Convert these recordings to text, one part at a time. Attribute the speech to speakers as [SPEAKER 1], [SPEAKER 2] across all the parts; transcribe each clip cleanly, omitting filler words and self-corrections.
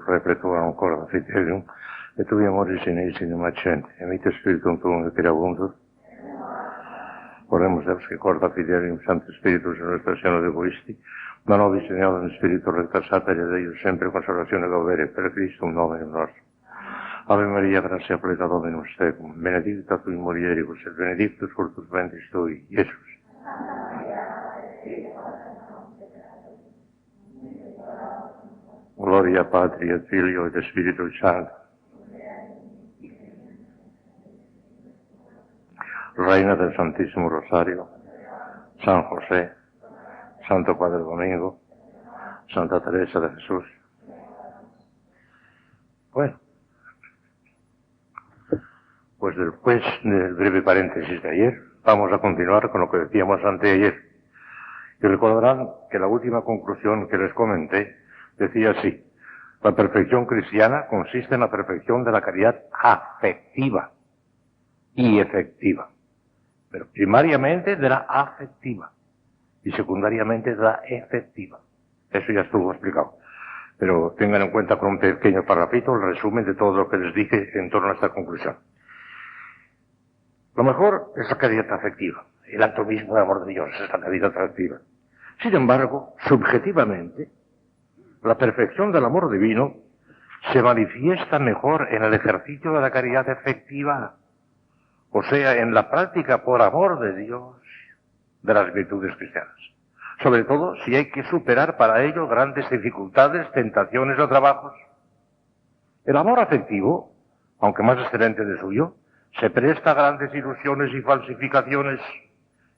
[SPEAKER 1] reflettuam ancora Fiterium, et tui amoris in eis in macente, emite Spiritum tuum et creabuntur. Oremos Deus que corda Fiterium Santo Spiritus in nostra siano de Egoisti, ma nobis in Spiritu recta sapere Deus sempre consolazione gaudere per Christum nomen nostrum. Ave Maria, gratia plena Dominus tecum, benedicta tui mulieribus et benedictus fructus ventris tui, Iesus. Gloria Patri et Filio et Spiritus Sancto. Reina del Santísimo Rosario, San José, Santo Padre Domingo, Santa Teresa de Jesús. Bueno, pues después del breve paréntesis de ayer, vamos a continuar con lo que decíamos anteayer. Y recordarán que la última conclusión que les comenté decía así: la perfección cristiana consiste en la perfección de la caridad afectiva y efectiva, pero primariamente de la afectiva y secundariamente de la efectiva. Eso ya estuvo explicado. Pero tengan en cuenta con un pequeño parrafito el resumen de todo lo que les dije en torno a esta conclusión. Lo mejor es la caridad afectiva. El acto mismo de amor de Dios es la caridad afectiva. Sin embargo, subjetivamente, la perfección del amor divino se manifiesta mejor en el ejercicio de la caridad efectiva, o sea, en la práctica por amor de Dios de las virtudes cristianas. Sobre todo si hay que superar para ello grandes dificultades, tentaciones o trabajos. El amor afectivo, aunque más excelente de suyo, se presta a grandes ilusiones y falsificaciones.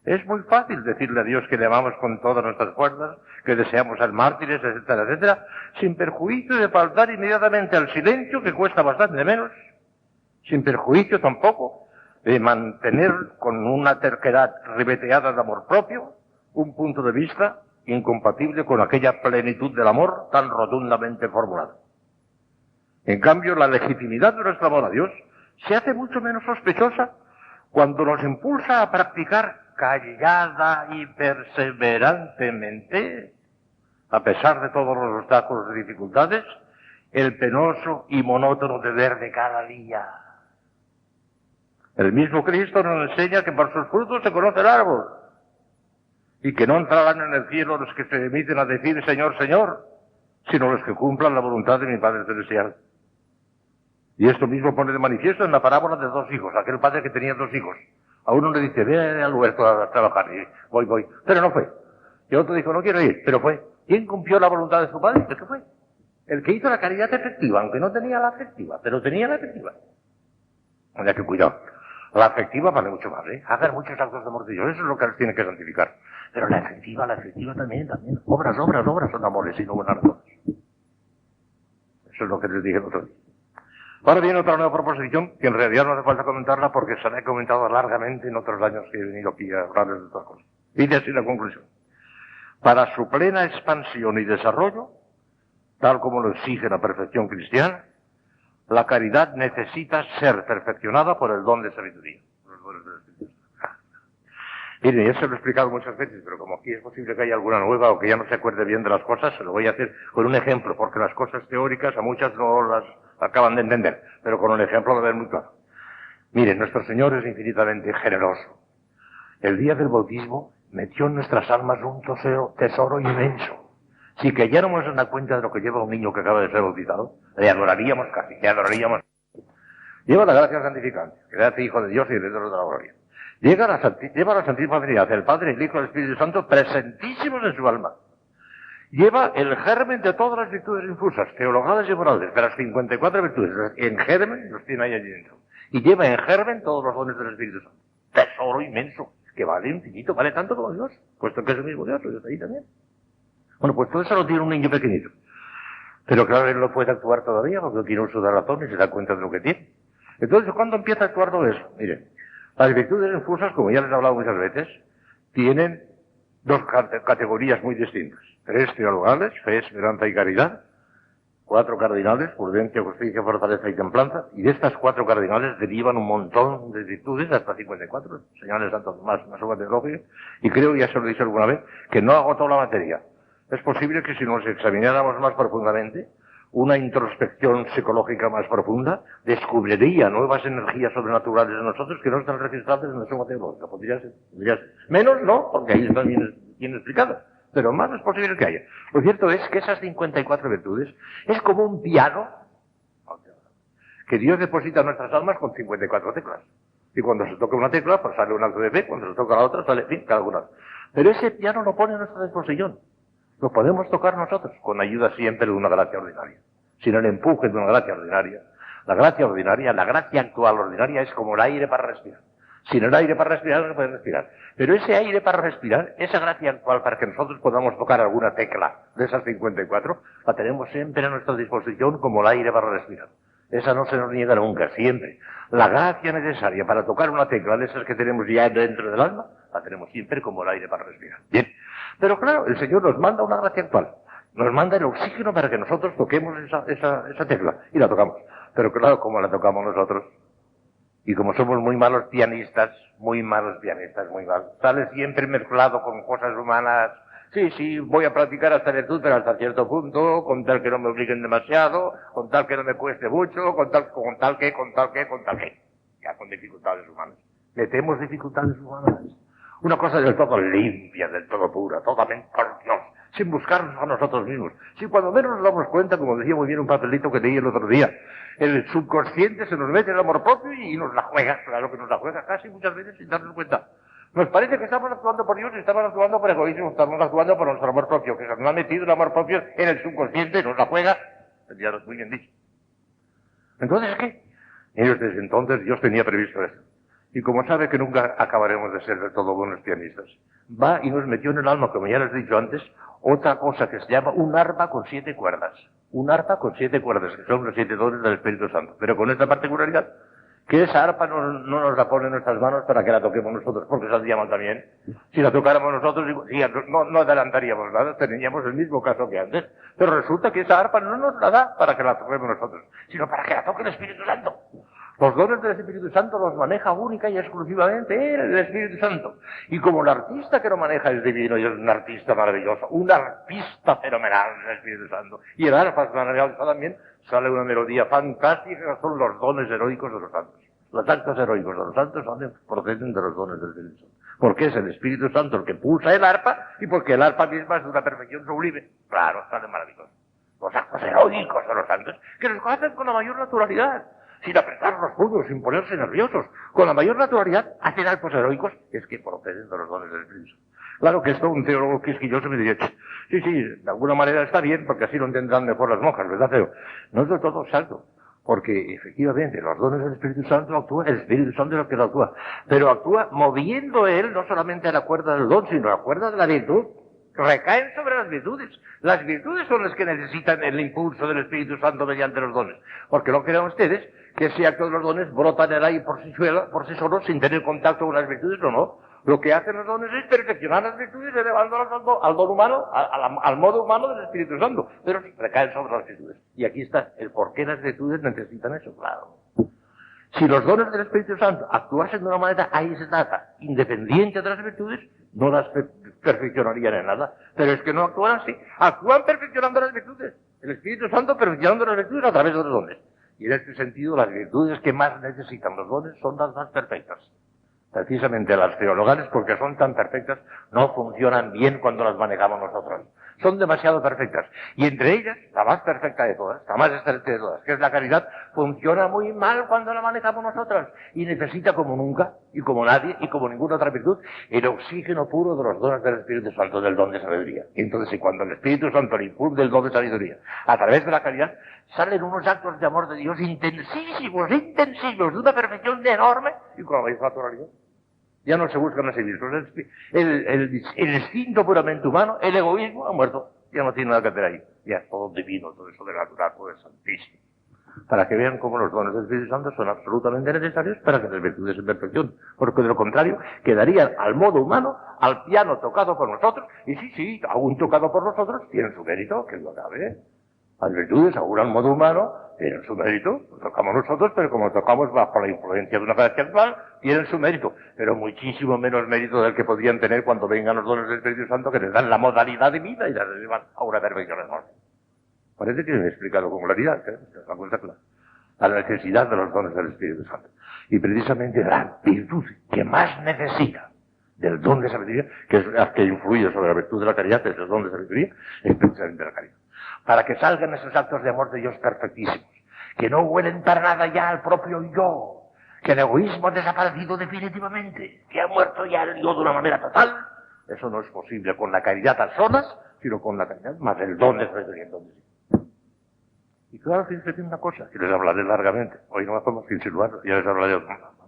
[SPEAKER 1] Es muy fácil decirle a Dios que le amamos con todas nuestras fuerzas, que deseamos ser mártires, etcétera, etcétera, sin perjuicio de faltar inmediatamente al silencio, que cuesta bastante menos, sin perjuicio tampoco de mantener con una terquedad ribeteada de amor propio un punto de vista incompatible con aquella plenitud del amor tan rotundamente formulada. En cambio, la legitimidad de nuestro amor a Dios se hace mucho menos sospechosa cuando nos impulsa a practicar callada y perseverantemente, a pesar de todos los obstáculos y dificultades, el penoso y monótono deber de cada día. El mismo Cristo nos enseña que por sus frutos se conoce el árbol, y que no entrarán en el cielo los que se limiten a decir Señor, Señor, sino los que cumplan la voluntad de mi Padre Celestial. Y esto mismo pone de manifiesto en la parábola de dos hijos, aquel padre que tenía dos hijos. A uno le dice, ve al huerto a trabajar, y voy, pero no fue. Y otro dijo, no quiero ir, pero fue. ¿Quién cumplió la voluntad de su padre? ¿El que fue? El que hizo la caridad efectiva, aunque no tenía la afectiva, pero tenía la efectiva. Hay que cuidar. La afectiva vale mucho más, hacer muchos actos de amor de Dios, eso es lo que les tiene que santificar. Pero la efectiva también. Obras son amores y no buenas razones. Eso es lo que les dije el otro día. Ahora viene otra nueva proposición, que en realidad no hace falta comentarla porque se la he comentado largamente en otros años que he venido aquí a hablarles de otras cosas. Dice así la conclusión. Para su plena expansión y desarrollo, tal como lo exige la perfección cristiana, la caridad necesita ser perfeccionada por el don de sabiduría. Miren, ya se lo he explicado muchas veces, pero como aquí es posible que haya alguna nueva o que ya no se acuerde bien de las cosas, se lo voy a hacer con un ejemplo, porque las cosas teóricas a muchas no las acaban de entender, pero con un ejemplo lo ven muy claro. Miren, nuestro Señor es infinitamente generoso. El día del bautismo metió en nuestras almas un tesoro inmenso. Si cayéramos en la cuenta de lo que lleva un niño que acaba de ser bautizado, le adoraríamos casi, Lleva la gracia santificante, que le hace hijo de Dios y heredero de la gloria. Lleva la Santísima Trinidad, el Padre, el Hijo y el Espíritu Santo, presentísimos en su alma. Lleva el germen de todas las virtudes infusas, teologales y morales, de las 54 virtudes. En germen los tiene ahí allí dentro. Y lleva en germen todos los dones del Espíritu Santo. Tesoro inmenso, que vale infinito, vale tanto como Dios, puesto que es el mismo Dios está ahí también. Bueno, pues todo eso lo tiene un niño pequeñito. Pero claro, él no puede actuar todavía porque no tiene uso de razón y se da cuenta de lo que tiene. Entonces, ¿cuándo empieza a actuar todo eso? Miren, las virtudes infusas, como ya les he hablado muchas veces, tienen dos categorías muy distintas. 3 teologales, fe, esperanza y caridad. 4 cardinales, prudencia, justicia, fortaleza y templanza. Y de estas 4 cardinales derivan un montón de virtudes, hasta 54, señales Santo Tomás, una sola teología. Y creo, ya se lo he dicho alguna vez, que no agotó la materia. Es posible que si nos examináramos más profundamente, una introspección psicológica más profunda, descubriría nuevas energías sobrenaturales en nosotros que no están registradas en la suma teológica. Podría ser. Menos no, porque ahí están bien explicadas. Pero más es posible que haya. Lo cierto es que esas 54 virtudes es como un piano que Dios deposita en nuestras almas con 54 teclas. Y cuando se toca una tecla, pues sale un alto de fe, cuando se toca la otra, sale, en fin, cada una. Pero ese piano lo pone a nuestra disposición. Lo podemos tocar nosotros, con ayuda siempre de una gracia ordinaria. Sin el empuje de una gracia ordinaria. La gracia ordinaria, la gracia actual ordinaria es como el aire para respirar. Sin el aire para respirar no se puede respirar. Pero ese aire para respirar, esa gracia actual para que nosotros podamos tocar alguna tecla de esas 54, la tenemos siempre a nuestra disposición como el aire para respirar. Esa no se nos niega nunca, siempre. La gracia necesaria para tocar una tecla de esas que tenemos ya dentro del alma, la tenemos siempre como el aire para respirar. Bien. Pero claro, el Señor nos manda una gracia actual. Nos manda el oxígeno para que nosotros toquemos esa tecla. Y la tocamos. Pero claro, como la tocamos nosotros, y como somos muy malos pianistas, muy malos, sale siempre mezclado con cosas humanas. Sí, voy a practicar hasta virtud, pero hasta cierto punto, con tal que no me obliguen demasiado, con tal que no me cueste mucho, con tal que. Ya con dificultades humanas. Metemos dificultades humanas. Una cosa del todo limpia, del todo pura, totalmente por Dios, sin buscarnos a nosotros mismos. Si cuando menos nos damos cuenta, como decía muy bien un papelito que leí el otro día, el subconsciente se nos mete el amor propio y nos la juega, claro que nos la juega casi muchas veces sin darnos cuenta. Nos parece que estamos actuando por Dios y estamos actuando por egoísmo, estamos actuando por nuestro amor propio, que se nos ha metido el amor propio en el subconsciente, nos la juega, ya lo muy bien dicho. Entonces, ¿qué? Ellos desde entonces Dios tenía previsto eso. Y como sabe que nunca acabaremos de ser de todo buenos pianistas, va y nos metió en el alma, como ya les he dicho antes, otra cosa que se llama un arpa con 7 cuerdas. Un arpa con 7 cuerdas, que son los 7 dones del Espíritu Santo. Pero con esta particularidad, que esa arpa no nos la pone en nuestras manos para que la toquemos nosotros, porque saldría mal también. Si la tocáramos nosotros, no adelantaríamos nada, tendríamos el mismo caso que antes. Pero resulta que esa arpa no nos la da para que la toquemos nosotros, sino para que la toque el Espíritu Santo. Los dones del Espíritu Santo los maneja única y exclusivamente el Espíritu Santo. Y como el artista que lo maneja es divino y es un artista maravilloso, un artista fenomenal del Espíritu Santo, y el arpa es maravillosa también, sale una melodía fantástica que son los dones heroicos de los santos. Los actos heroicos de los santos proceden de los dones del Espíritu Santo. Porque es el Espíritu Santo el que pulsa el arpa y porque el arpa misma es de una perfección sublime. Claro, sale maravilloso. Los actos heroicos de los santos que los hacen con la mayor naturalidad. Sin apretar los puños, sin ponerse nerviosos, con la mayor naturalidad, hacen actos heroicos, es que proceden de los dones del Espíritu Santo. Claro que esto un teólogo quisquilloso me diría, sí, de alguna manera está bien, porque así lo entenderán mejor las monjas, ¿verdad? Pero no es del todo exacto, porque efectivamente los dones del Espíritu Santo actúa, el Espíritu Santo es el que lo actúa, pero actúa moviendo él no solamente a la cuerda del don, sino a la cuerda de la virtud. Recaen sobre las virtudes. Las virtudes son las que necesitan el impulso del Espíritu Santo mediante los dones. Porque no crean ustedes que ese acto de los dones brota en el aire por sí solo, sin tener contacto con las virtudes o no. Lo que hacen los dones es perfeccionar las virtudes elevándolas al don humano, al modo humano del Espíritu Santo. Pero recaen sobre las virtudes. Y aquí está el por qué las virtudes necesitan eso, claro. Si los dones del Espíritu Santo actuasen de una manera aislada, independiente de las virtudes, no las perfeccionarían en nada. Pero es que no actúan así. Actúan perfeccionando las virtudes. El Espíritu Santo perfeccionando las virtudes a través de los dones. Y en este sentido, las virtudes que más necesitan los dones son las más perfectas. Precisamente las teologales, porque son tan perfectas, no funcionan bien cuando las manejamos nosotros. Son demasiado perfectas. Y entre ellas, la más perfecta de todas, la más excelente de todas, que es la caridad, funciona muy mal cuando la manejamos nosotros. Y necesita como nunca, y como nadie, y como ninguna otra virtud, el oxígeno puro de los dones del Espíritu Santo, del don de sabiduría. Entonces, y cuando el Espíritu Santo le impulsa el don de sabiduría, a través de la caridad, salen unos actos de amor de Dios intensísimos, de una perfección enorme, y con la mayor naturalidad. Ya no se buscan a sí mismos. El instinto puramente humano, el egoísmo, ha muerto. Ya no tiene nada que hacer ahí. Ya es todo divino, todo eso de natural, todo es santísimo. Para que vean cómo los dones del Espíritu Santo son absolutamente necesarios para que las virtudes en perfección. Porque de lo contrario, quedarían al modo humano, al piano tocado por nosotros, y sí, aún tocado por nosotros, tienen su mérito, que lo cabe. Las virtudes, aún al modo humano, tienen su mérito. Lo tocamos nosotros, pero como tocamos bajo la influencia de una gracia actual, tienen su mérito. Pero muchísimo menos mérito del que podrían tener cuando vengan los dones del Espíritu Santo, que les dan la modalidad de vida y las llevan a una perfección enorme. Parece que me he explicado con claridad, ¿eh? La cosa clara. La necesidad de los dones del Espíritu Santo. Y precisamente la virtud que más necesita del don de sabiduría, que es la que influye sobre la virtud de la caridad, que es el don de sabiduría, es precisamente la caridad. Para que salgan esos actos de amor de Dios perfectísimos, que no huelen para nada ya al propio yo, que el egoísmo ha desaparecido definitivamente, que ha muerto ya el yo de una manera total. Eso no es posible con la caridad a solas, sino con la caridad más el don de sabiduría. Y claro, fíjense tiene una cosa, que les hablaré largamente. Hoy no me podemos insinuarlo, ya les hablaré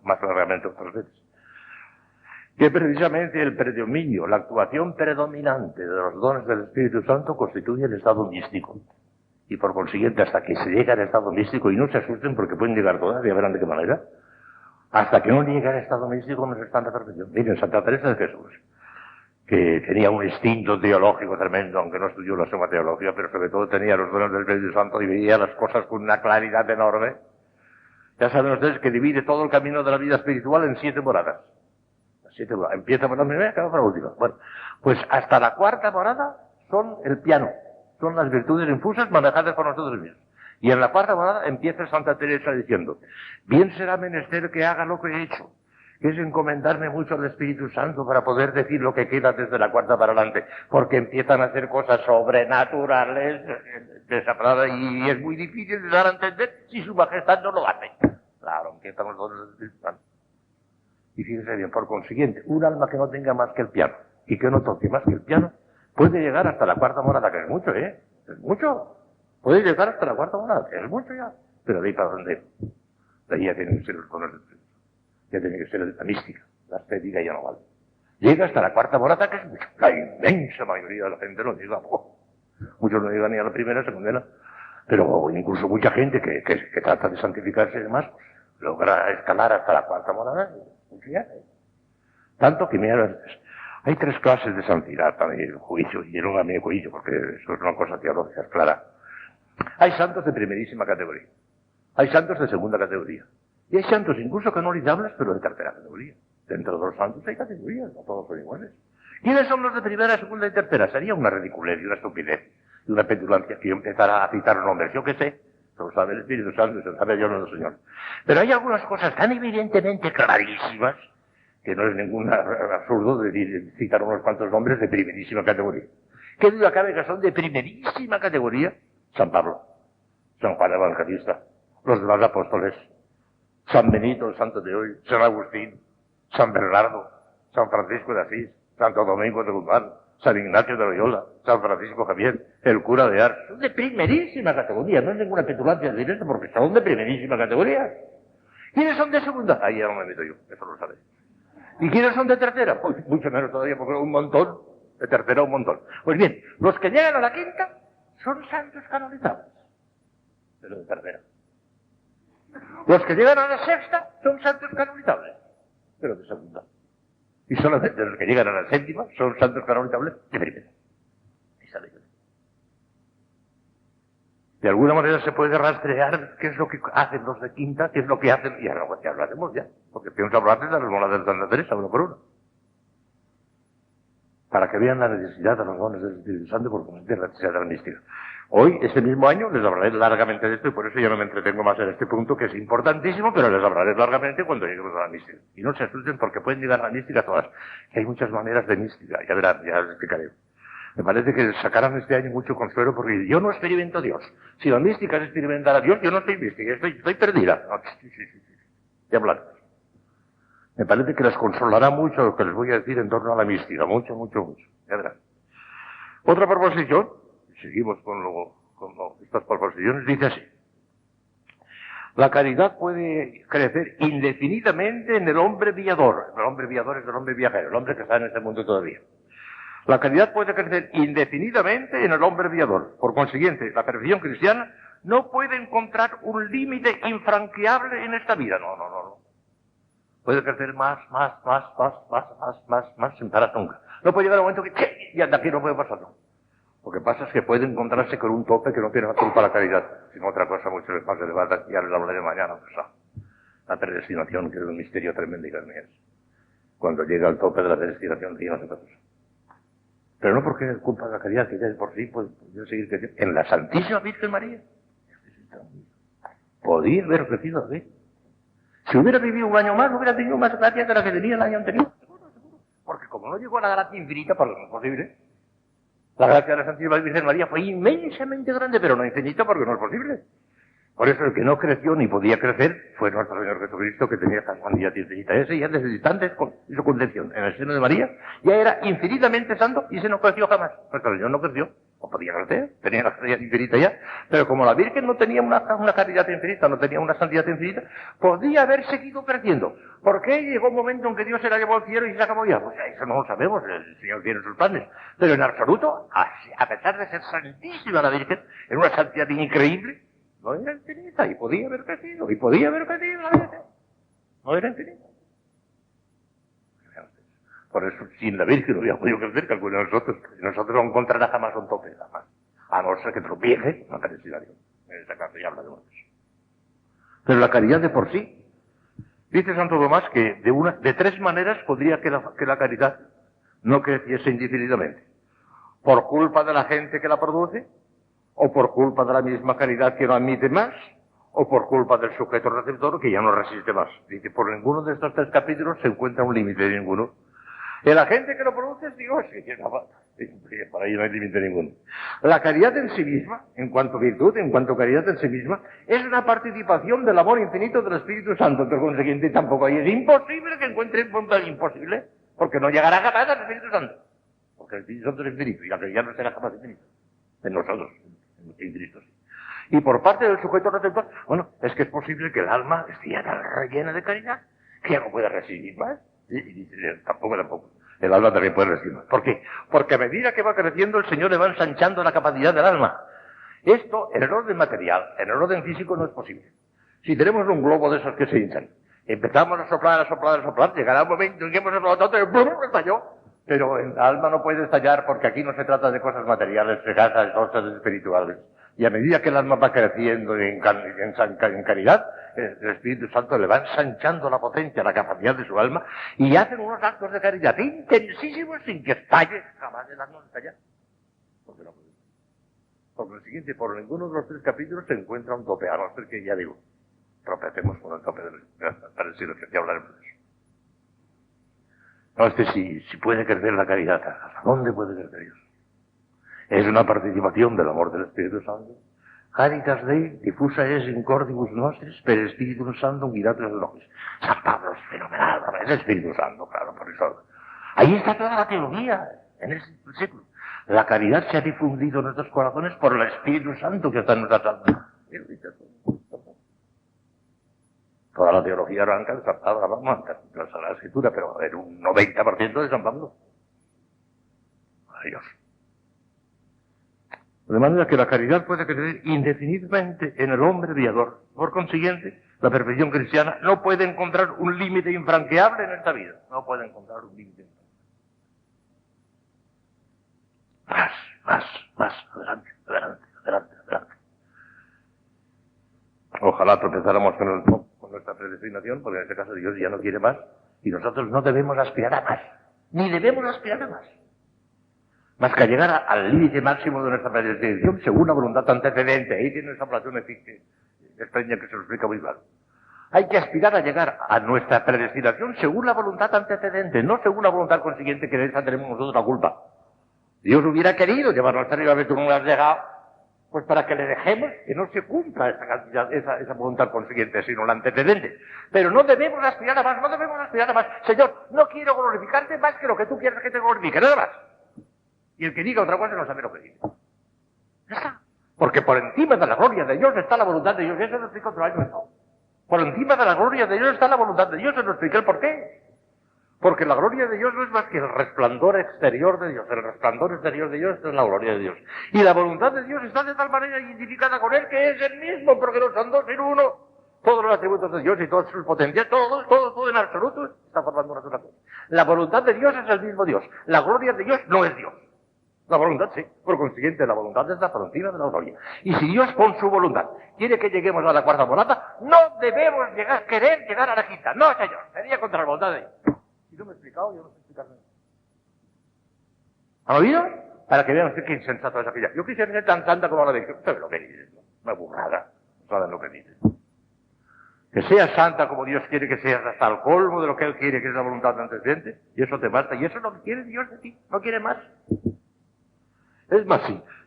[SPEAKER 1] más largamente otras veces. Que precisamente el predominio, la actuación predominante de los dones del Espíritu Santo constituye el estado místico. Y por consiguiente, hasta que se llega al estado místico, y no se asusten porque pueden llegar todas, ya verán de qué manera, hasta que no llegue al estado místico no se está en la perfección. Miren, Santa Teresa de Jesús, que tenía un instinto teológico tremendo, aunque no estudió la Suma Teología, pero sobre todo tenía los dones del Espíritu Santo y veía las cosas con una claridad enorme. Ya saben ustedes que divide todo el camino de la vida espiritual en 7 moradas. Las 7 moradas. Empieza por la primera y acaba por la última. Bueno, pues hasta la 4ª morada son el piano. Son las virtudes infusas manejadas por nosotros mismos. Y en la 4ª morada empieza Santa Teresa diciendo, bien será menester que haga lo que he hecho, que es encomendarme mucho al Espíritu Santo para poder decir lo que queda desde la 4ª para adelante, porque empiezan a hacer cosas sobrenaturales, y es muy difícil de dar a entender si su majestad no lo hace. Claro, empiezan los dones del Espíritu Santo. Y fíjense bien, por consiguiente, un alma que no tenga más que el piano, y que no toque más que el piano, puede llegar hasta la 4ª morada, que es mucho, ¿eh? Es mucho. Puede llegar hasta la 4ª morada, que es mucho ya. Pero de ahí para dónde. De ahí ya tienen que ser los dones del Espíritu. Ya tiene que ser la mística, la estética ya no vale. Llega hasta la 4ª morada, que es mucho. La inmensa mayoría de la gente no llega. Muchos no llegan ni a la primera, segunda, pero incluso mucha gente que trata de santificarse y demás, pues, logra escalar hasta la 4ª morada. Tanto que mira, hay 3 clases de santidad también, el juicio, y no a mi juicio, porque eso es una cosa teológica, es clara. Hay santos de primerísima categoría. Hay santos de segunda categoría. Y hay santos incluso canonizables, pero de 3ª categoría. Dentro de los santos hay categorías, no todos son iguales. ¿Quiénes son los de primera, segunda y tercera? Sería una ridiculez y una estupidez y una petulancia que yo empezara a citar nombres. Yo qué sé, lo sabe el Espíritu Santo, se sabe Dios nuestro Señor. Pero hay algunas cosas tan evidentemente clarísimas que no es ningún absurdo de citar unos cuantos nombres de primerísima categoría. ¿Qué duda cabe que son de primerísima categoría? San Pablo, San Juan Evangelista, los demás apóstoles, San Benito, el santo de hoy, San Agustín, San Bernardo, San Francisco de Asís, Santo Domingo de Guzmán, San Ignacio de Loyola, San Francisco Javier, el cura de Ars. Son de primerísima categoría, no es ninguna petulancia decir esto, porque son de primerísima categoría. ¿Quiénes son de segunda? Ahí ya no me meto yo, eso lo sabéis. ¿Y quiénes son de tercera? Pues mucho menos todavía, porque un montón, de tercera un montón. Pues bien, los que llegan a la 5ª son santos canonizables, pero de tercera. Los que llegan a la 6ª son santos canonizables, pero de segunda. Y solamente los que llegan a la 7ª son santos canonizables de primera. Esa ley. De alguna manera se puede rastrear qué es lo que hacen los de 5ª, qué es lo que hacen, y ya lo hacemos ya, porque pienso hablar de las monadas de Santa Teresa, uno por uno. Para que vean la necesidad de los dones del Espíritu Santo, porque de la necesidad de la mística. Hoy, este mismo año, les hablaré largamente de esto, y por eso ya no me entretengo más en este punto, que es importantísimo, pero les hablaré largamente cuando lleguemos a la mística. Y no se asusten porque pueden llegar a la mística todas, que hay muchas maneras de mística, ya verán, ya les explicaré. Me parece que sacarán este año mucho consuelo porque yo no experimento a Dios. Si la mística es experimentar a Dios, yo no estoy mística, estoy perdida. No, sí. Ya hablaré. Me parece que les consolará mucho lo que les voy a decir en torno a la mística, mucho. Ya verán. Otra proposición, seguimos con estas proposiciones, dice así. La caridad puede crecer indefinidamente en el hombre viador. El hombre viador es el hombre viajero, el hombre que está en este mundo todavía. La caridad puede crecer indefinidamente en el hombre viador. Por consiguiente, la perfección cristiana no puede encontrar un límite infranqueable en esta vida. No. Puede crecer más, sin parar nunca. No puede llegar a un momento que, y de aquí no puede pasar. Lo que pasa es que puede encontrarse con un tope que no tiene la culpa la caridad, sino otra cosa mucho más elevada, ya les hablaré mañana, la predestinación, que es un misterio tremendo y grande. Cuando llega al tope de la predestinación, ya no se puede pasar. Pero no porque es culpa de la caridad, que ya de por sí puede seguir creciendo. En la Santísima Virgen María podía haber crecido así. Si hubiera vivido un año más, hubiera tenido más gracia que la que tenía el año anterior. Seguro. Porque como no llegó a la gracia infinita, para lo posible, la gracia de la Santísima Virgen María fue inmensamente grande, pero no infinita porque no es posible. Por eso el que no creció ni podía crecer fue nuestro Señor Jesucristo, que tenía esta cuantía infinita. Ese ya desde instantes con su concepción en el seno de María ya era infinitamente santo y se no creció jamás. Nuestro Señor no creció, o podía crecer, tenía la caridad infinita ya, pero como la Virgen no tenía una caridad infinita, no tenía una santidad infinita, podía haber seguido creciendo. ¿Por qué llegó un momento en que Dios se la llevó al cielo y se acabó ya? Pues eso no lo sabemos, el Señor tiene sus planes. Pero en absoluto, a pesar de ser santísima la Virgen, en una santidad increíble, no era infinita, y podía haber crecido la Virgen. No era infinita. Por eso, sin la Virgen no hubiera podido crecer, calcula nosotros. Nosotros no encontrará jamás un tope, jamás. A no ser que tropiece, no caridad. En esta casa ya hablaremos de eso. Pero la caridad de por sí, dice Santo Tomás que de tres maneras podría que la caridad no creciese indefinidamente. Por culpa de la gente que la produce, o por culpa de la misma caridad que no admite más, o por culpa del sujeto receptor que ya no resiste más. Dice, por ninguno de estos tres capítulos se encuentra un límite ninguno. El agente que lo produce es Dios, y para ello no hay límite ninguno. La caridad en sí misma, en cuanto virtud, en cuanto caridad en sí misma, es una participación del amor infinito del Espíritu Santo. Por consiguiente, tampoco ahí es imposible que encuentre un punto imposible, porque no llegará jamás al Espíritu Santo. Porque el Espíritu Santo es infinito, y la caridad no será jamás infinito. En nosotros, en Cristo sí. Y por parte del sujeto receptor, bueno, es que es posible que el alma esté ya tan rellena de caridad que ya no pueda resistir más. Y dice, tampoco. El alma también puede resistir más. ¿Por qué? Porque a medida que va creciendo, el Señor le va ensanchando la capacidad del alma. Esto, en el orden material, en el orden físico, no es posible. Si tenemos un globo de esos que se hinchan, empezamos a soplar, llegará un momento en que hemos soplado todo y ¡pum! Estalló. Pero el alma no puede estallar porque aquí no se trata de cosas materiales, se trata de cosas espirituales. Y a medida que el alma va creciendo en caridad, el Espíritu Santo le va ensanchando la potencia, la capacidad de su alma, y hacen unos actos de caridad intensísimos sin que estalle jamás el alma estallar. Porque no puede. Por lo siguiente, por ninguno de los tres capítulos se encuentra un tope, a no ser que, ya digo, tropecemos con el tope para decir que ya hablaremos de eso. No, si puede crecer la caridad, ¿hasta dónde puede crecer Dios? Es una participación del amor del Espíritu Santo. Caritas Dei diffusa es in cordibus nostris per Espíritu Santo miratus logis. San Pablo es fenomenal, es el Espíritu Santo, claro, por eso. Ahí está toda la teología, en ese século. La caridad se ha difundido en nuestros corazones por el Espíritu Santo que está en nuestras almas. Toda la teología arranca de San Pablo, de la Sagrada Escritura, pero en un 90% de San Pablo. Adiós. De manera que la caridad puede crecer indefinidamente en el hombre viador. Por consiguiente, la perfección cristiana no puede encontrar un límite infranqueable en esta vida. No puede encontrar un límite infranqueable. Más, adelante. Ojalá tropezáramos con nuestra predestinación, porque en este caso Dios ya no quiere más, y nosotros no debemos aspirar a más, ni debemos aspirar a más que a llegar al límite máximo de nuestra predestinación según la voluntad antecedente. Ahí tiene esa oración extraña que se lo explica muy claro. Hay que aspirar a llegar a nuestra predestinación según la voluntad antecedente, no según la voluntad consiguiente, que de esa tenemos nosotros la culpa. Dios hubiera querido llevarnos hasta arriba, pero tú no lo has llegado, pues para que le dejemos que no se cumpla esa voluntad consiguiente, sino la antecedente. Pero no debemos aspirar a más, Señor, no quiero glorificarte más que lo que tú quieres que te glorifique, nada más. Y el que diga otra cosa no sabe lo que dice. Ya está. Porque por encima de la gloria de Dios está la voluntad de Dios. Eso lo explico otro año esto. Por encima de la gloria de Dios está la voluntad de Dios. Se lo expliqué el por qué. Porque la gloria de Dios no es más que el resplandor exterior de Dios. El resplandor exterior de Dios es la gloria de Dios. Y la voluntad de Dios está de tal manera identificada con Él que es el mismo, porque no son dos sino uno. Todos los atributos de Dios y todas sus potencias, todo en absoluto está formando una sola cosa. La voluntad de Dios es el mismo Dios. La gloria de Dios no es Dios. La voluntad sí, por consiguiente la voluntad es la frontera de la gloria. Y si Dios con su voluntad quiere que lleguemos a la cuarta morada, no debemos querer llegar a la quinta. No, señor, sería contra la voluntad de Dios. Si no me he explicado, yo no sé explicarme. ¿Han oído? Para que vean qué insensato es aquella. Yo quisiera ser tan santa como la de Cristo. ¿Sabes lo que dices? Una burrada. ¿Saben lo que dices? Que seas santa como Dios quiere que seas, hasta el colmo de lo que Él quiere, que es la voluntad de antecedente, y eso te basta. Y eso es lo que quiere Dios de ti. No quiere más. Es más,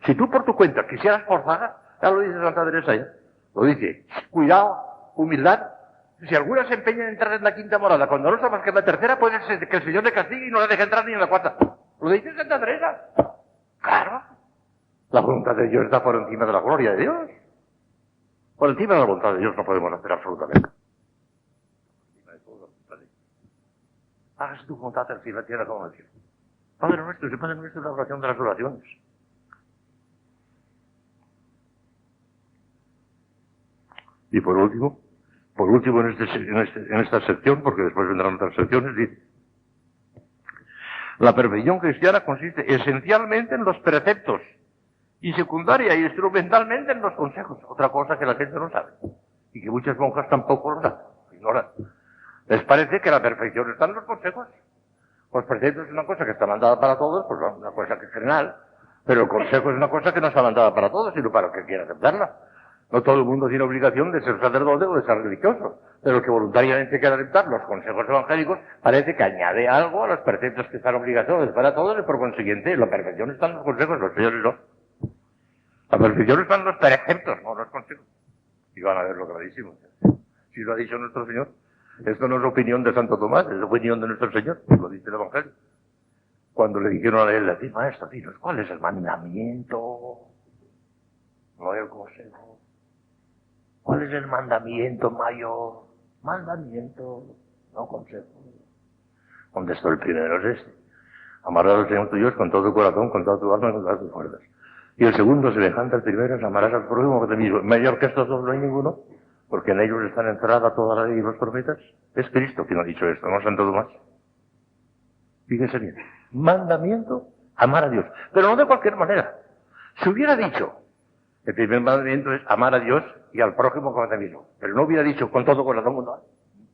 [SPEAKER 1] si tú por tu cuenta quisieras forzar, ya lo dice Santa Teresa, ¿ya? Lo dice, cuidado, humildad. Si alguna se empeña en entrar en la quinta morada, cuando no está más que en la tercera, puede ser que el Señor le castigue y no le deje entrar ni en la cuarta. Lo dice Santa Teresa. Claro. La voluntad de Dios está por encima de la gloria de Dios. Por encima de la voluntad de Dios no podemos hacer absolutamente. Por encima de todo, hágase tu voluntad en la tierra como en el cielo. Padre nuestro, si Padre nuestro es la oración de las oraciones. Y por último en esta sección, porque después vendrán otras secciones, dice: la perfección cristiana consiste esencialmente en los preceptos y secundaria y instrumentalmente en los consejos. Otra cosa que la gente no sabe y que muchas monjas tampoco lo saben, ignoran. Les parece que la perfección está en los consejos. Los preceptos es una cosa que está mandada para todos, pues no, una cosa que es general, pero el consejo es una cosa que no está mandada para todos, sino para el que quiera aceptarla. No todo el mundo tiene obligación de ser sacerdote o de ser religioso, pero el que voluntariamente quiera aceptar los consejos evangélicos parece que añade algo a los preceptos que están obligatorios para todos, y por consiguiente la perfección está en los consejos, los señores no. La perfección está en los preceptos, no en los consejos. Y van a ver lo clarísimo. Si lo ha dicho nuestro Señor, esto no es opinión de Santo Tomás, es opinión de nuestro Señor, lo dice el Evangelio. Cuando le dijeron a él, así, maestro, dinos, ¿cuál es el mandamiento? No el consejo. ¿Cuál es el mandamiento mayor? Mandamiento, no consejo. Contestó: el primero es este: amarás al Señor tu Dios con todo tu corazón, con toda tu alma y con todas tus fuerzas. Y el segundo, semejante al primero, es: amarás al prójimo que te mismo. Mayor que estos dos no hay ninguno, porque en ellos están encerrada toda la ley y los profetas. Es Cristo quien ha dicho esto, no Santo Tomás. Fíjense bien. Mandamiento, amar a Dios. Pero no de cualquier manera. Si hubiera dicho: el primer mandamiento es amar a Dios y al prójimo como a ti mismo, pero no hubiera dicho con todo corazón, con todo,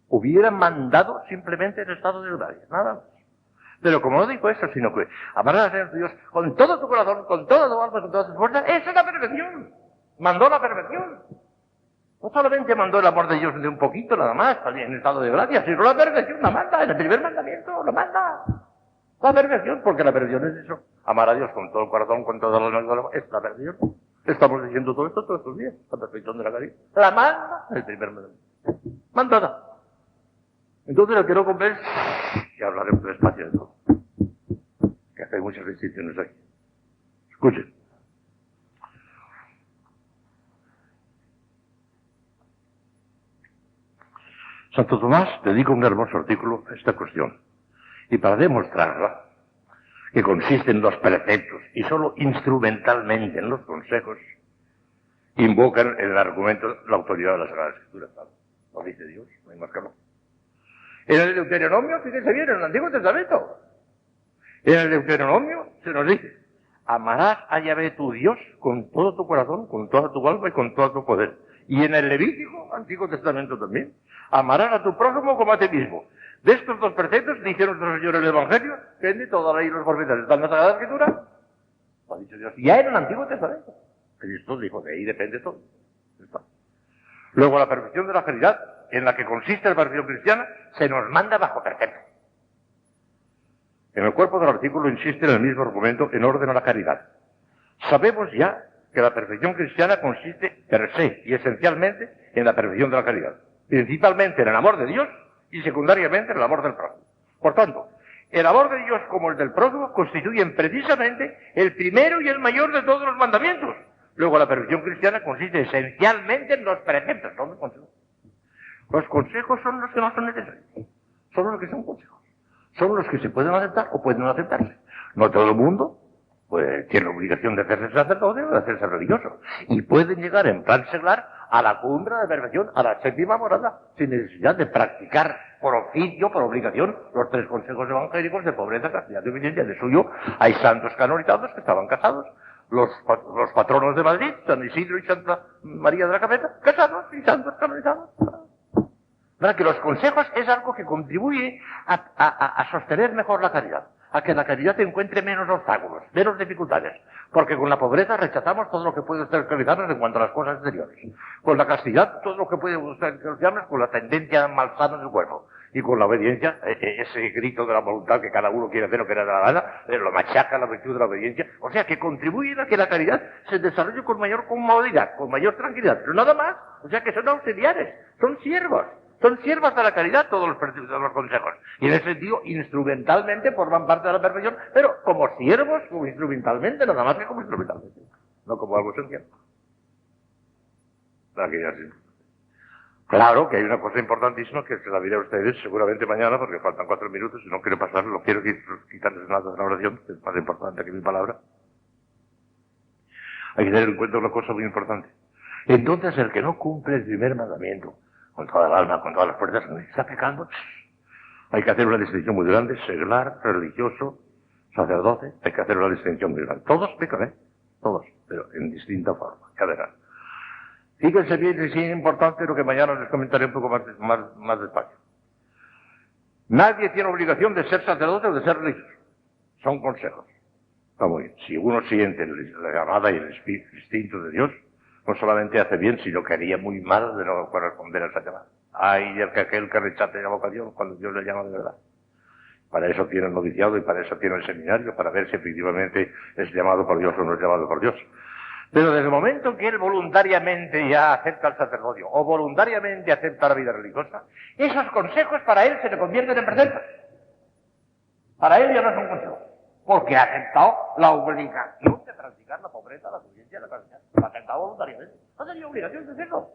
[SPEAKER 1] hubiera mandado simplemente el estado de gracia, nada más. Pero como no dijo eso, sino que amar al Señor tu Dios con todo tu corazón, con toda tu alma, con todas tus fuerzas, esa es la perfección. Mandó la perfección. No solamente mandó el amor de Dios de un poquito nada más, en estado de gracia, sino la perfección la manda, en el primer mandamiento lo manda. La perfección, porque la perfección es eso: amar a Dios con todo el corazón, con toda la alma, es la perfección. Estamos diciendo todo esto todos estos días, la perfección de la caridad. La manda el primer mandamiento. Mandada. Entonces el que no comprende, ya hablaremos despacio de todo. Que hay muchas restricciones aquí. Escuchen. Santo Tomás dedica un hermoso artículo a esta cuestión. Y para demostrarla, que consiste en los preceptos y solo instrumentalmente en los consejos, invocan en el argumento la autoridad de la Sagrada Escritura. Lo dice Dios, no hay más que hablar. En el Deuteronomio, fíjense bien, en el Antiguo Testamento, en el Deuteronomio se nos dice: amarás a Yahvé tu Dios con todo tu corazón, con toda tu alma y con todo tu poder. Y en el Levítico, Antiguo Testamento también, amarás a tu prójimo como a ti mismo. De estos dos preceptos, dice nuestro Señor en el Evangelio, que de toda la ley y los profetas están en la Sagrada Escritura. Lo ha dicho Dios. Ya en el Antiguo Testamento. Cristo dijo: de ahí depende todo. Está. Luego, la perfección de la caridad, en la que consiste la perfección cristiana, se nos manda bajo precepto. En el cuerpo del artículo insiste en el mismo argumento en orden a la caridad. Sabemos ya que la perfección cristiana consiste per se y esencialmente en la perfección de la caridad. Principalmente en el amor de Dios y secundariamente en el amor del prójimo. Por tanto, el amor de Dios como el del prójimo constituyen precisamente el primero y el mayor de todos los mandamientos. Luego, la perfección cristiana consiste esencialmente en los preceptos, no los consejos. Los consejos son los que no son necesarios. Son los que son consejos. Son los que se pueden aceptar o pueden no aceptarse. No todo el mundo pues tiene la obligación de hacerse sacerdote o de hacerse religioso. Y pueden llegar en plan seglar a la cumbre de perfección, a la séptima morada, sin necesidad de practicar por oficio, por obligación, los 3 consejos evangélicos de pobreza, castidad y obediencia. De suyo hay santos canonizados que estaban casados. Los patronos de Madrid, San Isidro y Santa María de la Cabeza, casados y santos canonizados. ¿Verdad? Que los consejos es algo que contribuye a sostener mejor la caridad, a que la caridad encuentre menos obstáculos, menos dificultades. Porque con la pobreza rechazamos todo lo que puede obstaculizarnos en cuanto a las cosas exteriores. Con la castidad, todo lo que puede obstaculizarnos con la tendencia malsana del cuerpo. Y con la obediencia, ese grito de la voluntad que cada uno quiere hacer lo que le da la gana, lo machaca la virtud de la obediencia. O sea, que contribuyen a que la caridad se desarrolle con mayor comodidad, con mayor tranquilidad. Pero nada más. O sea, que son auxiliares, son siervos. Son siervos de la caridad todos los consejos. Y en ese sentido, instrumentalmente forman parte de la perfección, pero como siervos, como instrumentalmente, nada más que como instrumentalmente. No como algo esencial. La caridad sí. Claro que hay una cosa importantísima que se la diré a ustedes seguramente mañana, porque faltan 4 minutos y no quiero pasarlo, no quiero quitarles nada de la oración, que es más importante que mi palabra. Hay que tener en cuenta una cosa muy importante. Entonces, el que no cumple el primer mandamiento, con toda el alma, con todas las fuerzas, está pecando. Hay que hacer una distinción muy grande, seglar, religioso, sacerdote, hay que hacer una distinción muy grande. Todos pecan, todos, pero en distinta forma, ya verán. Fíjense bien, es importante lo que mañana les comentaré un poco más despacio. Nadie tiene obligación de ser sacerdote o de ser religioso. Son consejos. Está muy bien. Si uno siente la llamada y el instinto de Dios, no solamente hace bien, sino que haría muy mal de no corresponder a esa llamada. Ay, aquel que rechace la vocación cuando Dios le llama de verdad. Para eso tiene el noviciado y para eso tiene el seminario, para ver si efectivamente es llamado por Dios o no es llamado por Dios. Pero desde el momento en que él voluntariamente ya acepta el sacerdocio o voluntariamente acepta la vida religiosa, esos consejos para él se le convierten en preceptos. Para él ya no son consejos, porque ha aceptado la obligación de practicar la pobreza, la obediencia y la caridad. Lo ha aceptado voluntariamente. No tenía obligación de hacerlo.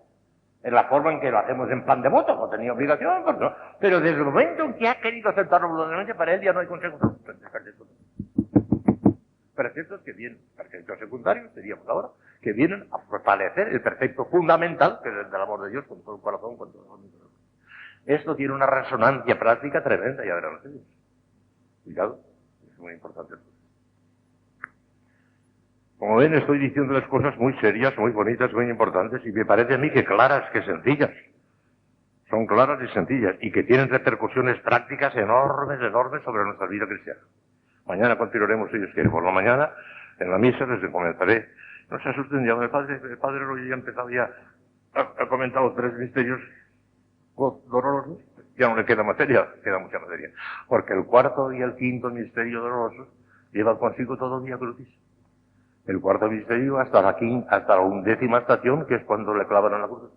[SPEAKER 1] En la forma en que lo hacemos en plan de voto, no tenía obligación, pues no. Pero desde el momento en que ha querido aceptarlo voluntariamente, para él ya no hay consejos. Preceptos que vienen, preceptos secundarios, diríamos ahora, que vienen a fortalecer el precepto fundamental, que es el del amor de Dios con todo el corazón, con todo el corazón. Esto tiene una resonancia práctica tremenda, ya verán ustedes. Cuidado, es muy importante. Como ven, estoy diciendo las cosas muy serias, muy bonitas, muy importantes, y me parece a mí que claras, que sencillas. Son claras y sencillas, y que tienen repercusiones prácticas enormes sobre nuestra vida cristiana. Mañana continuaremos, si Dios quiere, por la mañana, en la misa les comenzaré. No se asusten ya, el padre hoy ya ha empezado ya, ha comentado 3 misterios dolorosos, ya no le queda materia, queda mucha materia. Porque el 4º y el 5º misterio doloroso llevan consigo todo el Vía Crucis. El 4º misterio hasta la 11ª estación, que es cuando le clavan en la cruz.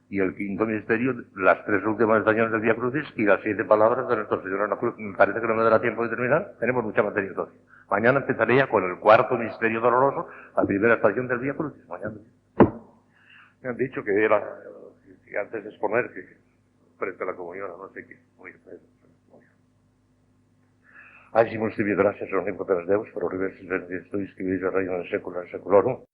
[SPEAKER 1] Y el 5º misterio, las 3 últimas estaciones del Vía Crucis y las 7 palabras de nuestro Señor en la cruz. Me parece que no me dará tiempo de terminar. Tenemos mucha materia todavía. Mañana empezaré ya con el 4º misterio doloroso, la primera estación del Vía Crucis. Mañana. Me han dicho que era, que antes de exponer, que frente a la comunión, no sé qué. Muy bien. Hagimos gracias a omnipotens Deus, por universos estudios que vive el reino de secular seculorum.